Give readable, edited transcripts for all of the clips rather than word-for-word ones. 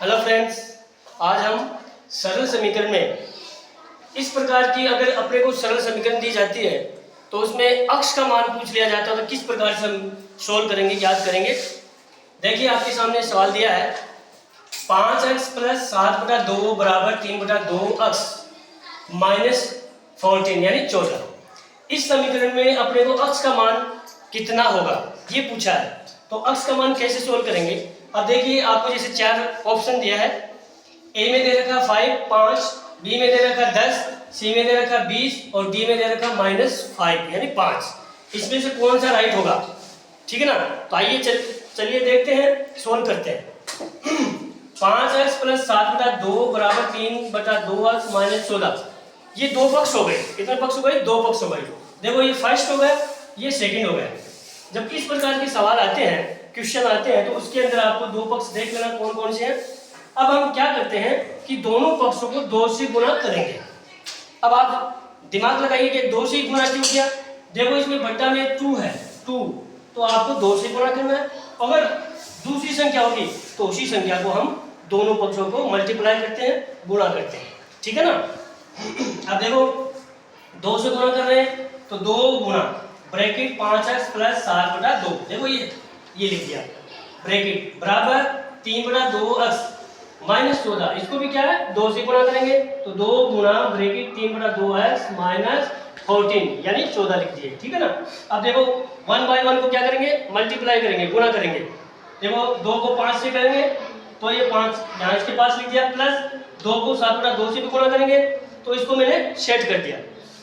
Hello friends, आज हम सरल समीकरण में इस प्रकार की अगर अपने को सरल समीकरण दी जाती है तो उसमें अक्ष का मान पूछ लिया जाता है तो किस प्रकार से हम सोल्व करेंगे, याद करेंगे। देखिए आपके सामने सवाल दिया है 5x + 7/2 बराबर 3/2 अक्ष -14 यानी 14। इस समीकरण में अपने को अक्ष का मान कितना होगा ये पूछा है, तो अक्ष का मान कैसे सोल्व करेंगे। अब देखिए आपको जैसे चार ऑप्शन दिया है, ए में दे रखा 5, बी में दे रखा 10, सी में दे रखा 20 और डी में दे रखा -5 यानी 5। इसमें से कौन सा राइट होगा, ठीक है ना। तो आइए चलिए देखते हैं, सोल्व करते हैं। 5x + 7/2 बराबर 3/2 अक्ष -14। ये दो पक्ष हो गए, कितने पक्ष हो गए, दो पक्ष हो गए। देखो ये फर्स्ट हो गया, ये सेकंड हो गया। जब इस प्रकार के सवाल आते हैं, क्वेश्चन आते हैं, तो उसके अंदर आपको दो पक्ष देख लेना कौन कौन से हैं। अब हम क्या करते हैं कि दोनों पक्षों को 2 से गुना करेंगे। अब आप दिमाग लगाइए कि 2 से गुना क्यों किया। देखो इसमें बट्टा में 2 है, 2 तो आपको 2 से गुना करना है। अगर दूसरी संख्या होगी तो उसी संख्या को हम दोनों पक्षों को मल्टीप्लाई करते हैं, गुणा करते हैं, ठीक है ना। अब देखो 2 से गुणा कर रहे हैं तो 2 गुणा ब्रैकेट 5x + 7/2। देखो ये लिख दिया ब्रैकेट बराबर 3/2 अक्ष -14। इसको भी क्या है 2 से गुणा करेंगे तो 2 गुणा ब्रैकेट 3/2 अक्ष -14 यानी 14 लिख दिए, ठीक है ना। अब देखो 1 बाय 1 को क्या करेंगे, मल्टीप्लाई करेंगे, गुणा करेंगे। देखो 2 को 5 से करेंगे तो ये 5 यहाँ इसके पास लिख दिया, प्लस 2 को 7/2 से भी गुणा करेंगे तो इसको मैंने सेट कर दिया।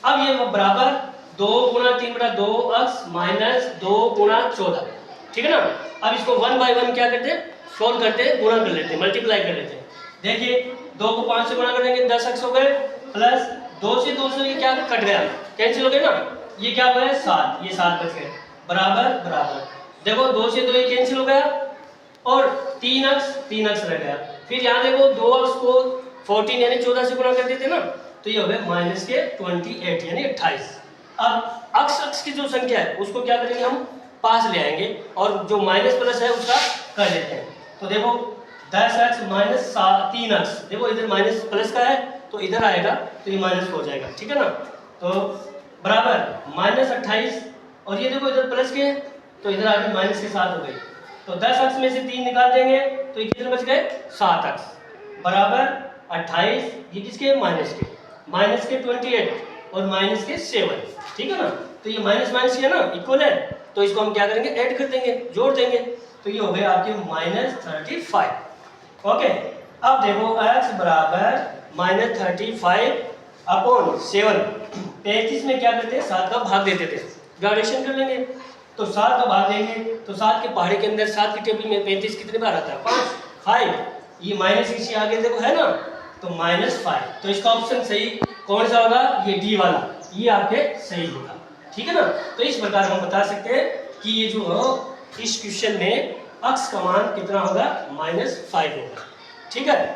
अब ये बराबर 2 गुणा 3/2 अक्ष -2 गुणा 14, ठीक है ना। अब इसको 1 बाय 1 क्या करते हैं, सोल्व करते हैं, गुणा कर लेते हैं, मल्टीप्लाई कर लेते हैं। देखिए 2 को 5 से गुणा करेंगे 10 अक्ष हो गए, प्लस 2 से ये क्या कट गया, कैंसिल हो गया ना, ये क्या हो गया 7, ये 7 बच गए, बराबर बराबर। देखो 2 से 2 ये कैंसिल हो गया और 3 अक्ष रह गया। फिर यहाँ देखो 2 अक्ष को 14 यानी 14 से गुणा कर देते ना, तो ये हो गया -28 यानी 28। अब अक्ष की जो संख्या है उसको क्या करेंगे, हम पास ले आएंगे और जो माइनस प्लस है उसका कर देते हैं। तो देखो 10x - 3 अक्ष, देखो इधर माइनस प्लस का है तो इधर आएगा तो ये माइनस हो जाएगा, ठीक है ना। तो बराबर -28 और ये देखो इधर प्लस के हैं तो इधर आगे माइनस के 7 हो गई। तो 10 अक्ष में से 3 निकाल देंगे तो ये कितने बच गए 7 अक्ष बराबर 28, ये किसके माइनस के 28 और माइनस के 7, ठीक है ना। तो ये माइनस माइनस है ना, इक्वल है, तो इसको हम क्या करेंगे, ऐड कर देंगे, जोड़ देंगे, तो ये हो गए आपके -35। ओके, अब देखो x बराबर -35/7। 35 में क्या करते हैं, 7 का भाग देते थे, ग्रेडेशन कर लेंगे। तो 7 का भाग देंगे तो 7 के पहाड़े के अंदर 7 की टेबल में 35 कितने बार आता है, 5। ये माइनस इसी आगे देखो है ना, तो -5। तो इसका ऑप्शन सही कौन सा होगा, ये डी वाला, ये आपके सही होगा, ठीक है ना। तो इस प्रकार हम बता सकते हैं कि ये जो इस क्वेश्चन में अक्ष का मान कितना होगा, -5 होगा, ठीक है।